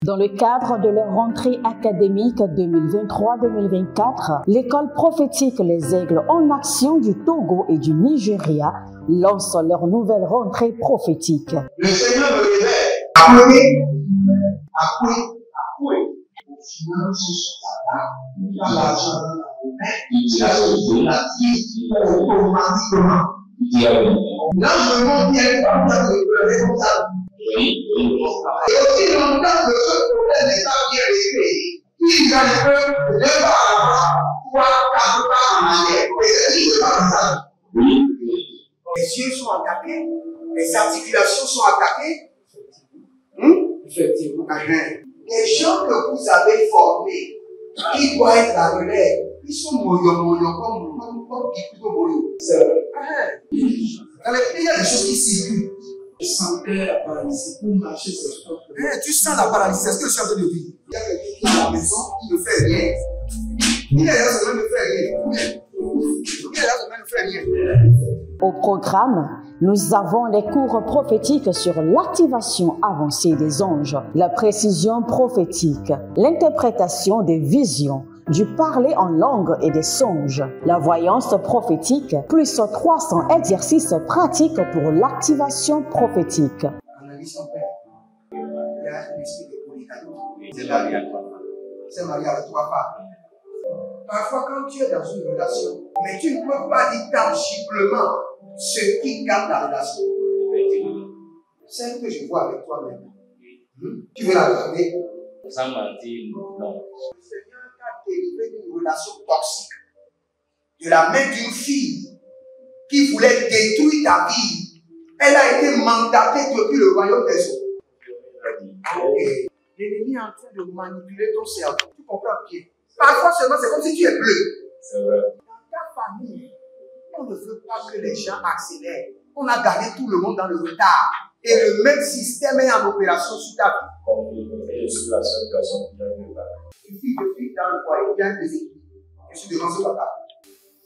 Dans le cadre de leur rentrée académique 2023-2024, l'école prophétique Les Aigles en Action du Togo et du Nigeria lance leur nouvelle rentrée prophétique. Le Seigneur me révèle. Appuyez. Au final, ce sera là. L'argent dans la vie automatiquement. Là, je me montre bien comme ça, comme ça. Et aussi longtemps que ce problème n'est pas bien réglé, il en peut 2 pas à l'avant, 3, 4 pas en arrière. Et c'est pas comme ça. Les yeux sont attaqués, les articulations sont attaquées. Effectivement. Les gens que vous avez formés, qui doivent être la relève, ils sont moyo comme moyo. C'est vrai. Dans les pays, il y a des choses qui circulent. Je sentais la paralysie pour marcher sur le corps. Tu sens la paralysie, c'est ce que je suis en train de dire. Il y a quelqu'un qui est à la maison, qui ne fait rien. Il est là, ça ne fait rien. Il est là, ça ne fait rien. Au programme, nous avons les cours prophétiques sur l'activation avancée des anges, la précision prophétique, l'interprétation des visions, du parler en langue et des songes, la voyance prophétique, plus 300 exercices pratiques pour l'activation prophétique. Analyse son père. Il y a un esprit de polygamie. C'est marié à 3 femmes. C'est marié à 3 femmes. Parfois, quand tu es dans une relation, mais tu ne peux pas dire tangiblement ce qui garde la relation. Celle que je vois avec toi-même. Tu veux la garder? Sans mentir, non. Le Seigneur t'a délivré d'une relation toxique. De la main d'une fille qui voulait détruire ta vie. Elle a été mandatée depuis le royaume des eaux. L'ennemi est en train de manipuler ton cerveau. Tu comprends bien? Parfois seulement, c'est comme si tu es bleu. C'est vrai. Dans ta famille, on ne veut pas que les gens accélèrent. On a gardé tout le monde dans le retard. Et le même système est en opération sur ta vie. Je suis la seule personne qui a vu ça. Une fille de fille dans le foyer, bien déséquilibrée. Je suis devant ce papa.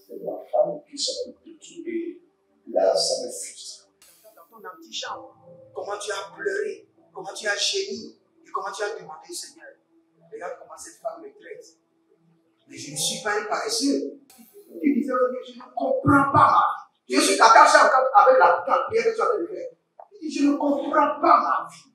C'est ma femme qui s'occupe de tout et là, ça me frustre. Dans ton antichambre, comment tu as pleuré, comment tu as gémi et comment tu as demandé au Seigneur. Regarde comment cette femme me traite. Mais je ne suis pas un paresseux. Tu disais, je ne comprends pas ma vie. Je suis attaché encore avec la prière que tu as fait de faire. Je ne comprends pas ma vie.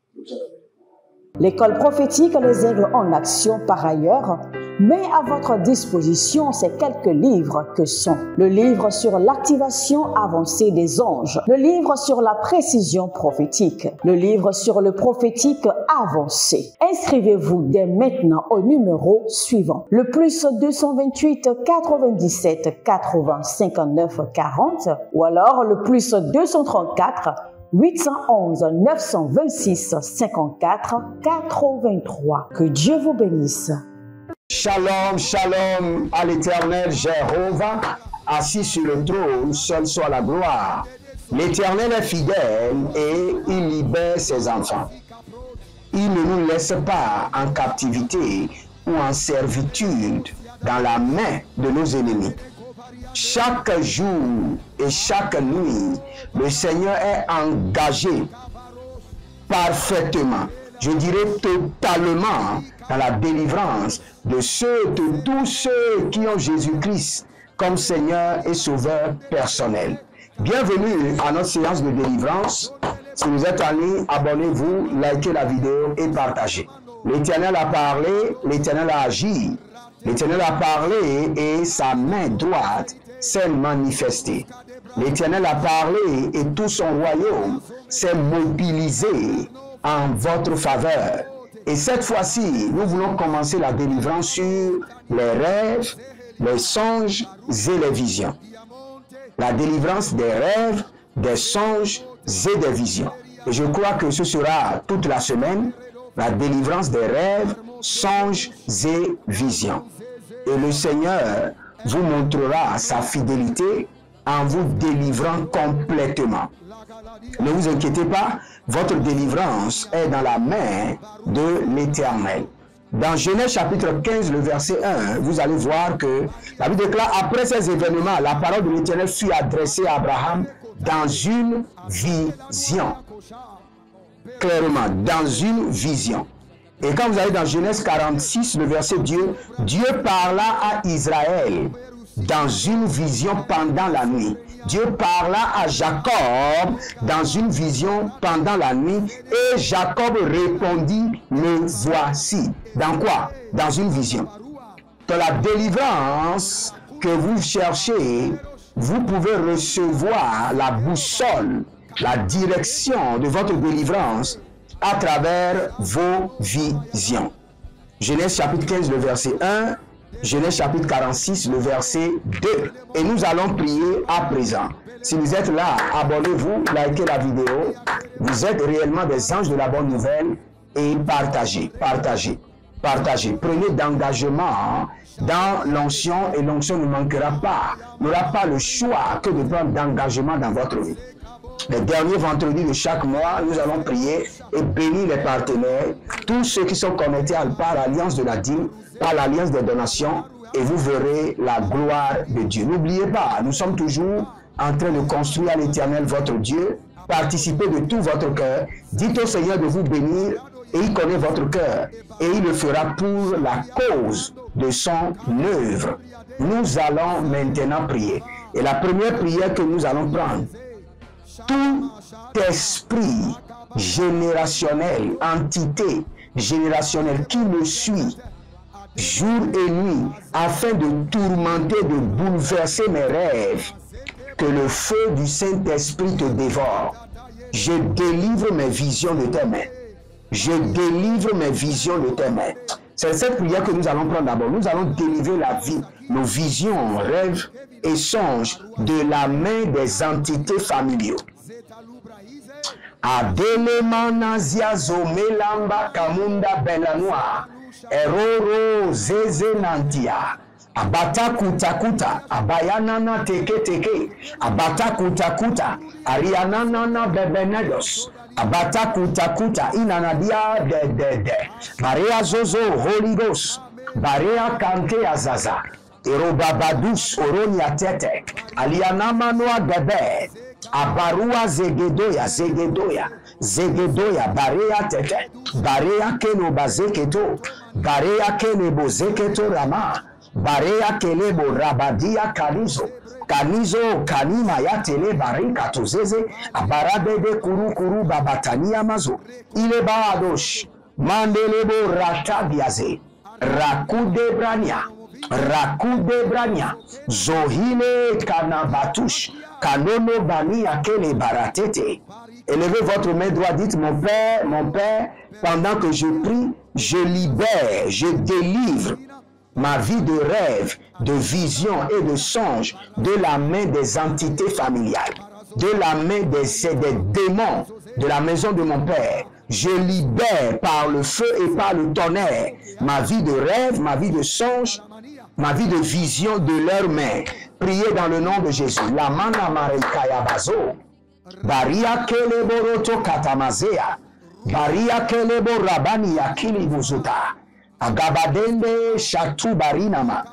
L'école prophétique Les Aigles en Action, par ailleurs, met à votre disposition ces quelques livres que sont le livre sur l'activation avancée des anges, le livre sur la précision prophétique, le livre sur le prophétique avancé. Inscrivez-vous dès maintenant au numéro suivant, le plus 228 97 80 59 40 ou alors le plus 234 811 926 54 83. Que Dieu vous bénisse. Shalom, shalom à l'Éternel Jéhovah, assis sur le trône, seul soit la gloire. L'Éternel est fidèle et il libère ses enfants. Il ne nous laisse pas en captivité ou en servitude dans la main de nos ennemis. Chaque jour et chaque nuit, le Seigneur est engagé parfaitement, je dirais totalement, dans la délivrance de tous ceux qui ont Jésus-Christ comme Seigneur et Sauveur personnel. Bienvenue à notre séance de délivrance. Si vous êtes en ligne, abonnez-vous, likez la vidéo et partagez. L'Éternel a parlé, l'Éternel a agi. L'Éternel a parlé et sa main droite s'est manifestée. L'Éternel a parlé et tout son royaume s'est mobilisé en votre faveur. Et cette fois-ci, nous voulons commencer la délivrance sur les rêves, les songes et les visions. La délivrance des rêves, des songes et des visions. Et je crois que ce sera toute la semaine, la délivrance des rêves, songes et visions. Et le Seigneur vous montrera sa fidélité en vous délivrant complètement. Ne vous inquiétez pas, votre délivrance est dans la main de l'Éternel. Dans Genèse chapitre 15, le verset 1, vous allez voir que la Bible déclare, après ces événements, la parole de l'Éternel fut adressée à Abraham dans une vision. Clairement, dans une vision. Et quand vous allez dans Genèse 46, le verset Dieu parla à Israël dans une vision pendant la nuit. Dieu parla à Jacob dans une vision pendant la nuit et Jacob répondit, me voici. Dans quoi? Dans une vision. Dans la délivrance que vous cherchez, vous pouvez recevoir la boussole, la direction de votre délivrance à travers vos visions. Genèse chapitre 15, le verset 1, Genèse chapitre 46, le verset 2. Et nous allons prier à présent. Si vous êtes là, abonnez-vous, likez la vidéo. Vous êtes réellement des anges de la bonne nouvelle et partagez. Prenez d'engagement dans l'onction et l'onction ne manquera pas. N'aura pas le choix que de prendre d'engagement dans votre vie. Les derniers vendredis de chaque mois, nous allons prier et bénir les partenaires, tous ceux qui sont connectés par l'alliance de la dîme, par l'alliance des donations, et vous verrez la gloire de Dieu. N'oubliez pas, nous sommes toujours en train de construire à l'Éternel votre Dieu. Participez de tout votre cœur. Dites au Seigneur de vous bénir et il connaît votre cœur et il le fera pour la cause de son œuvre. Nous allons maintenant prier. Et la première prière que nous allons prendre, tout esprit générationnel, entité générationnelle qui me suit jour et nuit afin de tourmenter, de bouleverser mes rêves, que le feu du Saint-Esprit te dévore. Je délivre mes visions de tes mains. Je délivre mes visions de tes mains. C'est cette prière que nous allons prendre d'abord. Nous allons délivrer la vie, nos visions, rêves et songes de la main des entités familiaux. Adele manazia zomelamba kamunda benanoa eroro zeze nantia abata kutakuta abayanana teke teke abata kutakuta arianana bebenedos abata kutakuta inanadia de Maria zozo Holy Ghost Barea kante azaza erobabadus oronia tete alianama noa bebe abarua zegedoya barea tete barea keno bazeketo barea kenebo zeketo rama barea kelebo rabadia kanizo kanima ya tele barika tozeze abarabede kuru babatania mazo ile baadosh mandelebo ratabiaze rakude brania zohile kanabatush kanono bani akele baratete. Élevez votre main droite, dites mon Père, pendant que je prie, je libère, je délivre ma vie de rêve, de vision et de songe de la main des entités familiales, de la main des démons de la maison de mon Père. Je libère par le feu et par le tonnerre ma vie de rêve, ma vie de songe, ma vie de vision de leurs mains. Priez dans le nom de Jésus. La mana marikaya bazo. Baria kelebo roto katamazea. Baria kelebo rabani yakili buzuta. Agabadende shatu barinama.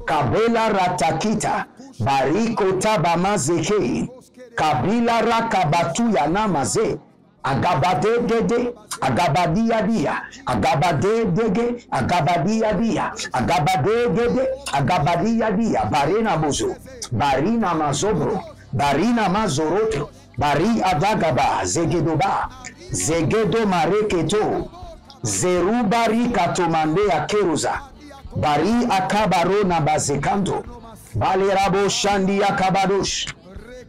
Kabela ratakita. Bariko tabamazeke. Kabila rakabatu yanamaze. Agabade dede, agabadia dia, agabade dege, agabadia dia, agabade dede, agabadia dia, barina mozo, barina mazobro, barina mazoroto, bari adagaba, zegedoba, zegedo mareketo, zerubari katomande akeruza, bari akabaro na bazekanto, balerabo shandi akabadosh,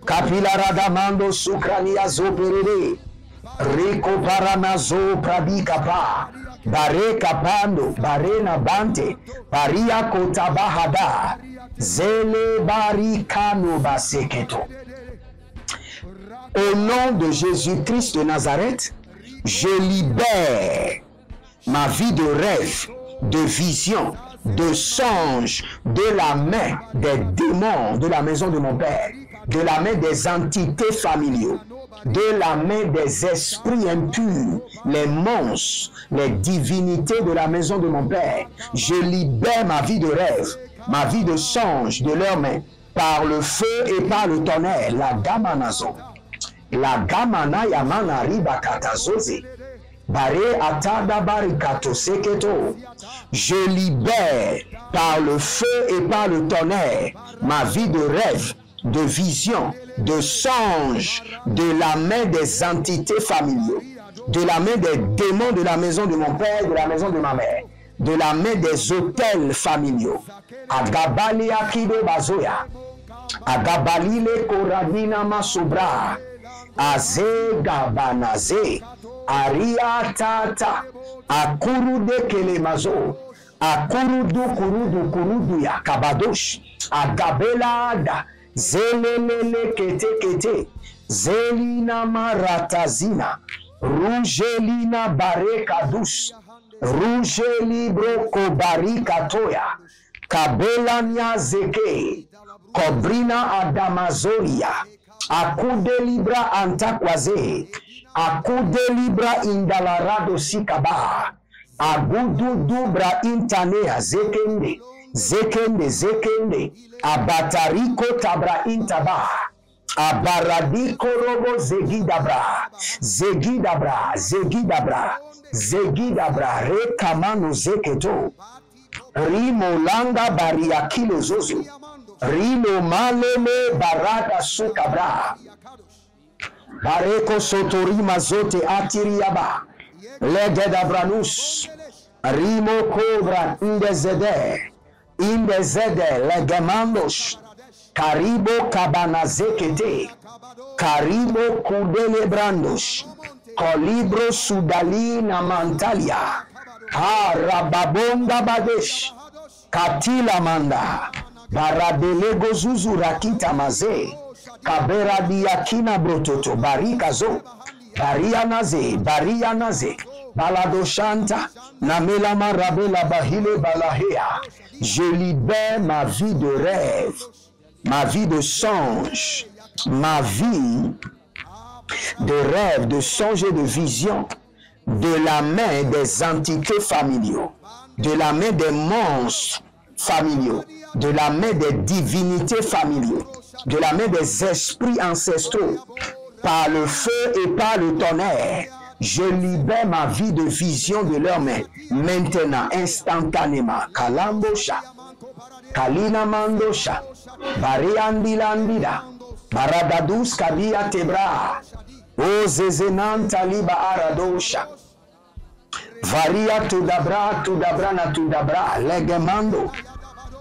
kapila radamando sukrania zoperere, Rico paranazo pradikapa bare kapando bare na bante paria kotabahada zele barikano baseketo. Au nom de Jésus-Christ de Nazareth, je libère ma vie de rêve, de vision, de songe de la main des démons de la maison de mon Père, de la main des entités familiaux, de la main des esprits impurs, les monstres, les divinités de la maison de mon Père. Je libère ma vie de rêve, ma vie de songe de leurs mains, par le feu et par le tonnerre. La gamanazo, la gamana yamana riba katazoze, Bare atada barikato seketo. Je libère par le feu et par le tonnerre ma vie de rêve, de vision, de songe, de la main des entités familiaux, de la main des démons de la maison de mon père, de la maison de ma mère, de la main des hôtels familiaux. Agabali akido bazoya. Agabalile koradina masobra. Aze gabanaze. Aria tata. Akurude kelemazo. Akurudu kurudu kurudu ya kabadosh. Agabelada. Zelelele kete kete. Zelina maratazina. Rugelina barekadus. Rugelibro kobarikatoya. Kabelania zeke. Kobrina adamazoria. Akude libra antakwaze. Akude libra indalarado sikaba. Agudu dubra intanea zekende. Zekende zekende. Abatariko tabra intaba. Abaradiko robo zegidabra. Zegidabra. Zegidabra. Zegidabra. Rekamano zeketo. Rimo langa bariakilo zozo. Rino malele barada sukabra. Bareko sotorima zote atiriaba. Legedabranus. Rimo cobra indezede. Indezede legemandos. Karibo kabanazekete. Karibo kudele brandos. Kolibro sudalina mantalia. Rababonda badesh. Katila manda. Baradelego zuzu rakita maze. Kabera diakina brototo. Barikazo. Barianaze. Barianaze. Balado shanta. Namela marabela bahile balahea. Je libère ma vie de rêve. Ma vie de songe. Ma vie de rêve, de songe et de vision. De la main des entités familiaux. De la main des monstres familiaux. De la main des divinités familiaux. De la main des esprits ancestraux. Par le feu et par le tonnerre. Je libère ma vie de vision de leurs mains. Maintenant, instantanément. Kalambosha. Kalina mandosha. Bariandilandida. Baradadus kabia tebra. O zezenanta liba aradosha. Varia tudabra na tudabra. Legemando.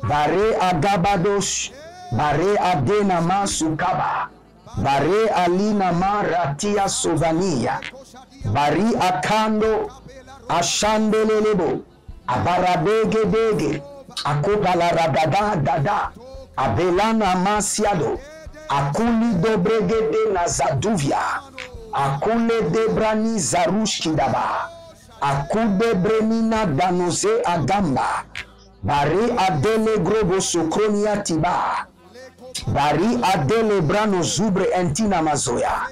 Bare agabadosh. Bare adena masukaba. Bare alina maratia sovania. Bari akando. Ashandelelebo. Abarabege bege. Akopala radada dada. Abelana masiado. Akuli dobregede na zaduvia. Akule debrani zarushkidaba. Akude brenina danoze agamba. Bari adele grobo sokronia tiba. Bari adele brano zubre entina mazoya.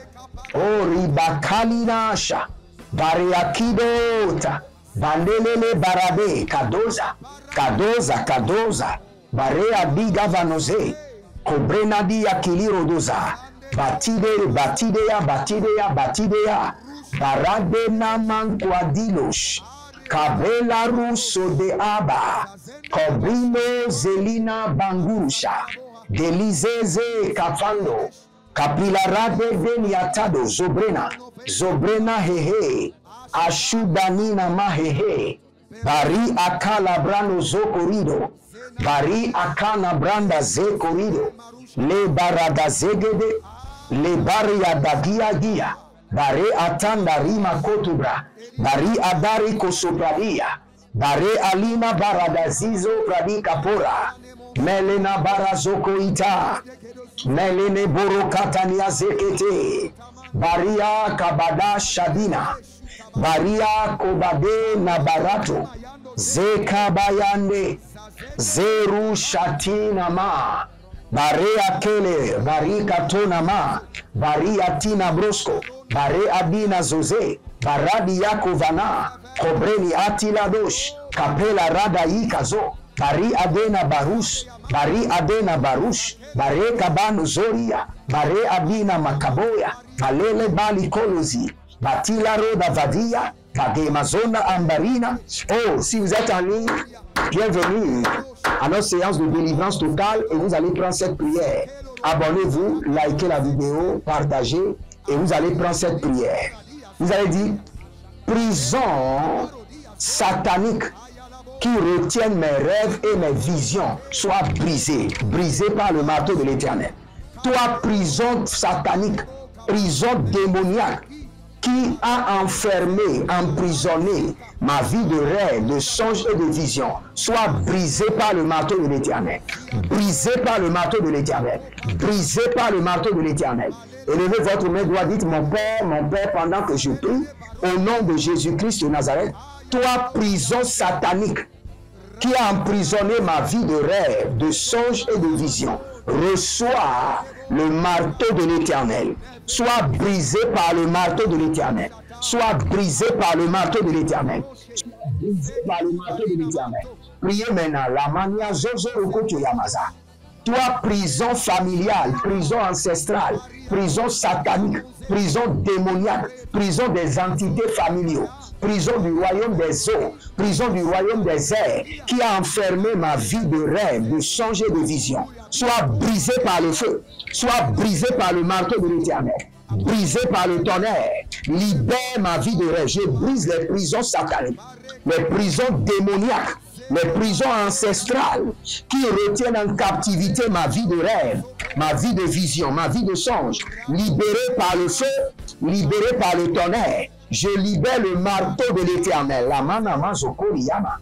O ribakali nasha. Bari akidota. Bandelele barabe kadoza. Kadoza kadoza. Bare abiga vanoze. Kobrena dia kiliro doza. Batide batideya batideya batideya. Barade naman quadilos. Kabela ruso de aba. Kobrino zelina bangusha. Delizeze kafando. Kapilarade deniatado zobrena. Zobrena hehe. Ashudanina mahehe. Bari akala brano zokorido. Bari akana branda zekorido. Le barada zegede. Le baria dagia gia. Bare atanda rima kotubra. Bari adari kosopradia. Bare alina barada zizo pradi kapora. Melena barazoko ita. Melene borokatania zekete. Baria kabada shadina. Baria kobade na barato. Zekabayande. Zeru shatina ma. Bare akele. Bari katona ma. Bari atina brosco. Bare adina zoze. Baradi yako vana. Kobreni atila dosh. Kapela rada ikazo. Bari adena barush. Bari adena barush. Bare kabano zoria. Bare adina makaboya. Alele bali kolozi. Batila roda vadia. Kademazona Ambarina. Oh, si vous êtes en ligne, bienvenue à notre séance de délivrance totale et vous allez prendre cette prière. Abonnez-vous, likez la vidéo, partagez et vous allez prendre cette prière. Vous allez dire, prison satanique qui retiennent mes rêves et mes visions soit brisée, brisée par le marteau de l'Éternel. Toi, prison satanique, prison démoniaque, qui a enfermé, emprisonné ma vie de rêve, de songe et de vision, soit brisé par le marteau de l'Éternel. Brisé par le marteau de l'Éternel. Brisé par le marteau de l'Éternel. Élevez votre main droite, dites mon Père, pendant que je prie, au nom de Jésus-Christ de Nazareth, toi, prison satanique, qui a emprisonné ma vie de rêve, de songe et de vision, reçois le marteau de l'Éternel. Sois brisé par le marteau de l'Éternel. Sois brisé par le marteau de l'Éternel. Sois brisé par le marteau de l'Éternel. Priez maintenant. La mania Zozo Okoto Yamaza. Toi, prison familiale, prison ancestrale, prison satanique, prison démoniaque, prison des entités familiaux, prison du royaume des eaux, prison du royaume des airs, qui a enfermé ma vie de rêve, de songe et de vision, soit brisé par le feu, soit brisé par le marteau de l'Éternel, brisé par le tonnerre, libère ma vie de rêve. Je brise les prisons sataniques, les prisons démoniaques, les prisons ancestrales qui retiennent en captivité ma vie de rêve, ma vie de vision, ma vie de songe, libérée par le feu, libérée par le tonnerre. Je libère le marteau de l'Éternel. La manama zokoriyama.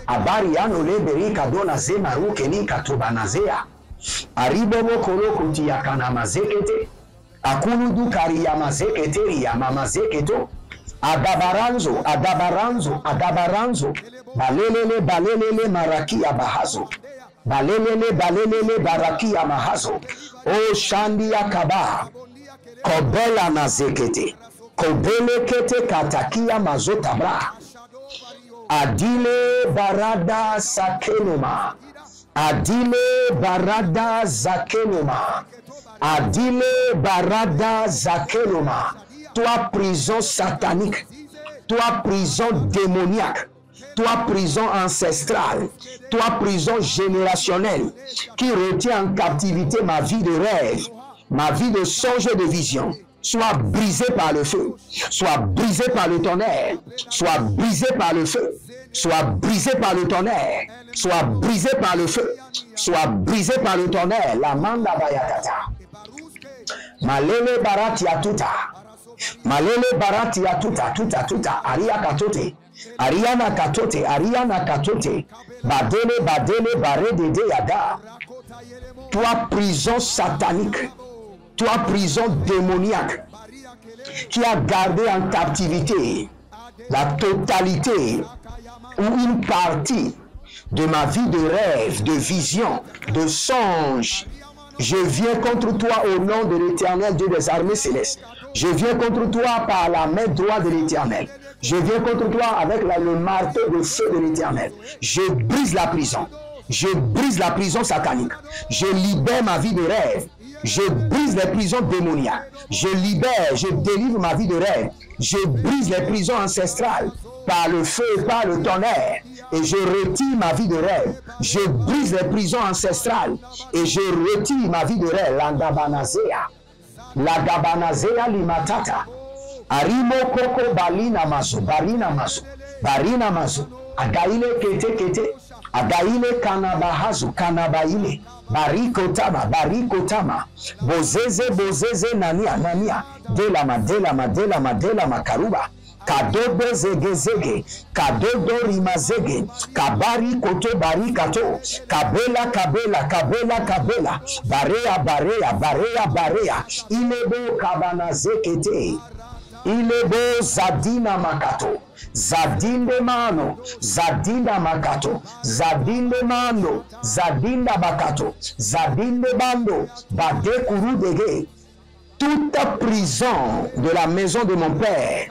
Abariano leberi kadona zema rukeni katubanazea. Aribomo kolo kutia kana mazekete. Akuludu kariyama zekete riyama mazeketo. Adabaranzo, adabaranzo, adabaranzo. Balelele, balelele, marakia bahazo. Balelele, balelele, barakia mahazo. O shandia kaba. Kobela nazekete. Kobele kete katakia mazotabra. Adile barada sakenoma. Adile barada zakenoma. Adile barada zakenoma. Toi prison satanique, toi prison démoniaque, toi prison ancestrale, toi prison générationnelle qui retient en captivité ma vie de rêve, ma vie de songe et de vision, soit brisée par le feu, soit brisée par le tonnerre, soit brisée par le feu, soit brisée par le tonnerre, soit brisée par le feu, soit brisée par le tonnerre. La manda bayatata. Malele barati atuta. Malele barati ya tuta, aria katote, ariana katote, ariana katote, badele, baredede yada. Toi prison satanique, toi prison démoniaque, qui a gardé en captivité la totalité ou une partie de ma vie de rêve, de vision, de songe. Je viens contre toi au nom de l'Éternel Dieu des armées célestes. Je viens contre toi par la main droite de l'Éternel. Je viens contre toi avec le marteau de feu de l'Éternel. Je brise la prison. Je brise la prison satanique. Je libère ma vie de rêve. Je brise les prisons démoniaques. Je libère, je délivre ma vie de rêve. Je brise les prisons ancestrales par le feu et par le tonnerre. Et je retire ma vie de rêve. Je brise les prisons ancestrales. Et je retire ma vie de rêve. Landabanazea. La gabanazea limatata. Arimo koko balina mazo. Barina mazo. Barina mazo. Agaile kete kete. Agaile kanabahazo. Kanabaile. Barikotama. Barikotama. Bozeze nania. Delama karuba. Kadodo zege, kadodo rimazege, kabari koto bari kato, kabela, barea, ilebo kabanazekete, ilebo zadina makato, zadinde mano, zadinda makato, zadinde mano, zadinda bakato, zadinde bando, bade kurudege. Toute prison de la maison de mon père,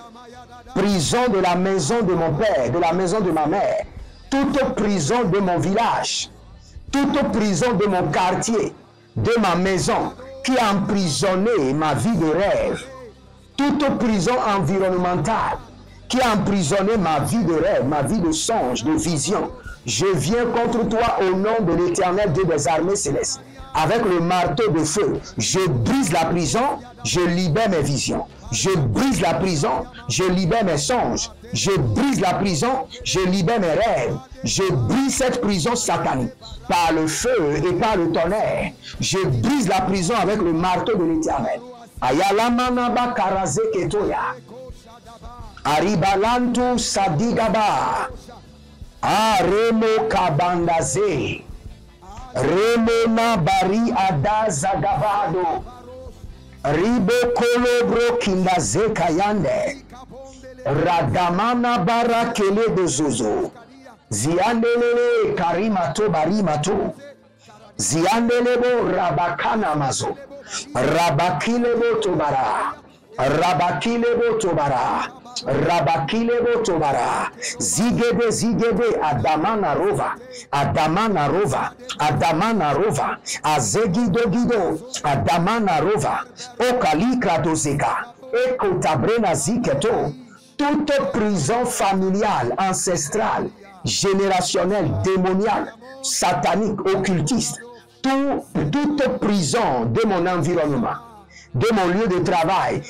prison de la maison de mon père, de la maison de ma mère, toute prison de mon village, toute prison de mon quartier, de ma maison, qui a emprisonné ma vie de rêve, toute prison environnementale qui a emprisonné ma vie de rêve, ma vie de songe, de vision. Je viens contre toi au nom de l'Éternel Dieu des armées célestes. Avec le marteau de feu, je brise la prison, je libère mes visions. Je brise la prison, je libère mes songes. Je brise la prison, je libère mes rêves. Je brise cette prison satanique par le feu et par le tonnerre. Je brise la prison avec le marteau de l'Éternel. Ayalamanaba karaze ketoya. Aribalantu sadigaba. Aremo kabandaze. Remona bari adazagabado. Ribo kolobro kindaze kayande. Radamana bara kele bezozo. Ziandelele karimato barimato. Ziandelebo rabakana mazo. Rabakilebo tobara. Rabakilebo tobara. Rabakilebo tobara. Zigede zigede adamana rova. Adamana rova. Adamana rova. Azegido gido. Adamana rova. Okalika dozeka. Eko tabrena ziketo. Toute prison familiale, ancestrale, générationnelle, démoniale, satanique, occultiste, toute prison de mon environnement, de mon lieu de travail,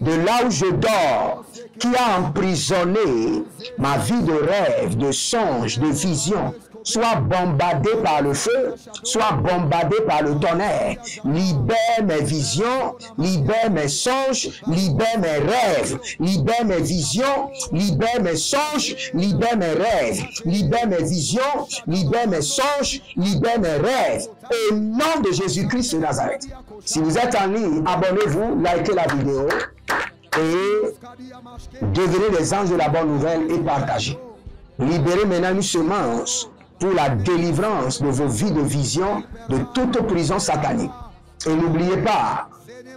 de là où je dors, qui a emprisonné ma vie de rêve, de songe, de vision, soit bombardé par le feu, soit bombardé par le tonnerre. Libère mes visions, libère mes songes, libère mes rêves, libère mes visions, libère mes songes, libère mes rêves, libère mes visions, libère mes songes, libère mes rêves. Au nom de Jésus-Christ de Nazareth. Si vous êtes en ligne, abonnez-vous, likez la vidéo et devenez les anges de la bonne nouvelle et partagez. Libérez maintenant une semence pour la délivrance de vos vies de vision de toute prison satanique. Et n'oubliez pas,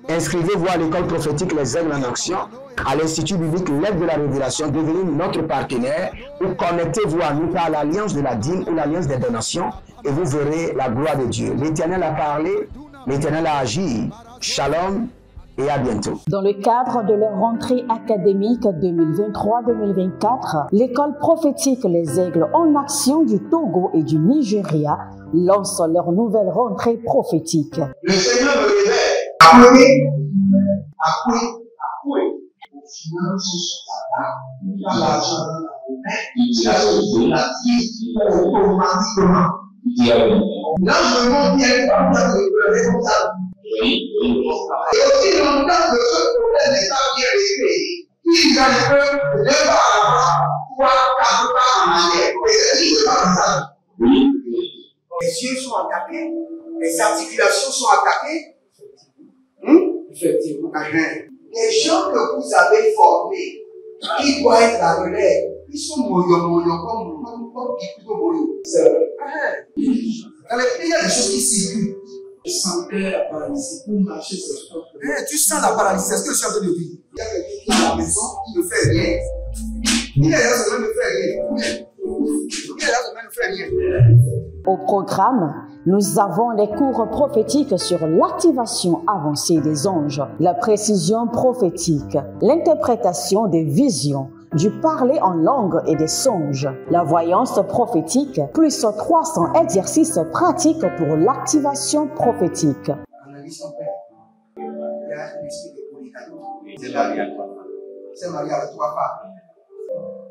inscrivez-vous à l'école prophétique Les Aigles en Action, à l'Institut biblique L'Aide de la Révélation, devenez notre partenaire ou connectez-vous à nous par l'alliance de la dîme ou l'alliance des donations et vous verrez la gloire de Dieu. L'Éternel a parlé, l'Éternel a agi. Shalom et à bientôt. Dans le cadre de leur rentrée académique 2023-2024, l'école prophétique Les Aigles en Action du Togo et du Nigeria lance leur nouvelle rentrée prophétique. Le Seigneur me révèle. Appelez. Au final, ce pas l'argent dans la main. Il a sauvé la vie automatiquement. Là, je montre bien pas de responsable. Et aussi longtemps que ce problème n'est pas bien réglé, il y a un peu de pas à l'avant, 3, 4 pas en arrière. Et c'est pas comme ça. Les yeux sont attaqués, les articulations sont attaquées. Effectivement. Les gens que vous avez formés, qui doivent être la relève, ils sont moyons comme plutôt moyons. C'est vrai. Dans les pays, il y a des choses qui circulent. Je sentais la paralysie pour marcher sur le corps. Tu sens la paralysie, c'est ce que je suis en train de dire. Il y a quelqu'un qui est à la maison, qui ne fait rien. Il est là, ça ne fait rien. Il est là, ça ne fait rien. Au programme, nous avons les cours prophétiques sur l'activation avancée des anges, la précision prophétique, l'interprétation des visions, du parler en langue et des songes, la voyance prophétique, plus 300 exercices pratiques pour l'activation prophétique. Analyse son père. Il y a un esprit de polygamie. C'est marié à trois femmes. C'est marié à trois femmes.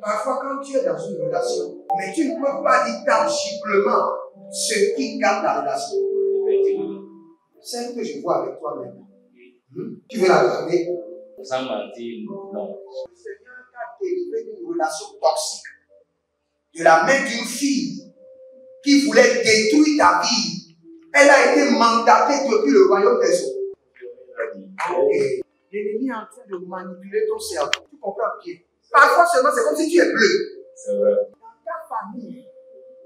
Parfois, quand tu es dans une relation, mais tu ne peux pas dire tangiblement ce qui garde la relation. Celle que je vois avec toi maintenant. Tu veux la regarder? Sans mentir, non. Le Seigneur t'a délivré d'une relation toxique. De la main d'une fille qui voulait détruire ta vie. Elle a été mandatée depuis le royaume des eaux. Et l'ennemi est en train de manipuler ton cerveau. Tu comprends bien? Parfois seulement, c'est comme si tu es bleu. C'est vrai. Dans ta famille,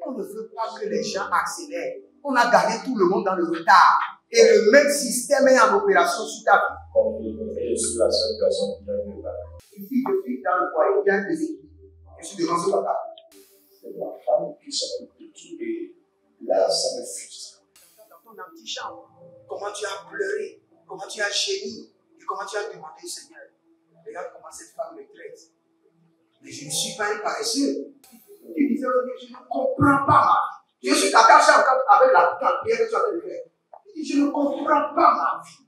on ne veut pas que les gens accélèrent. On a gardé tout le monde dans le retard. Et le même système est en opération sur ta vie. Je suis la seule personne qui a vu ça. Une fille de fille dans le foyer, il y a des équipes. Je suis devant ce papa. C'est ma femme qui s'occupe de tout et là, ça me frustre. Dans ton antichambre, comment tu as pleuré, comment tu as gémi et comment tu as demandé au Seigneur. Regarde comment cette femme me traite. Mais je ne suis pas un paresseux. Il disait, je ne comprends pas ma vie. Je suis d'accord avec la prière que tu as fait de faire. Il dit, je ne comprends pas ma vie.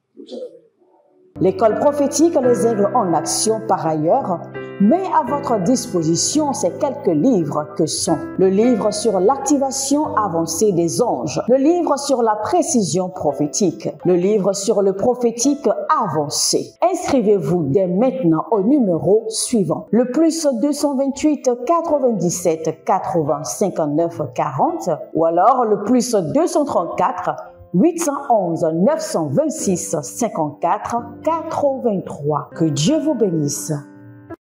L'école prophétique Les Aigles en Action, par ailleurs, met à votre disposition ces quelques livres que sont le livre sur l'activation avancée des anges, le livre sur la précision prophétique, le livre sur le prophétique avancé. Inscrivez-vous dès maintenant au numéro suivant, le plus 228 97 80 59 40 ou alors le plus 234 811 926 54 83. Que Dieu vous bénisse.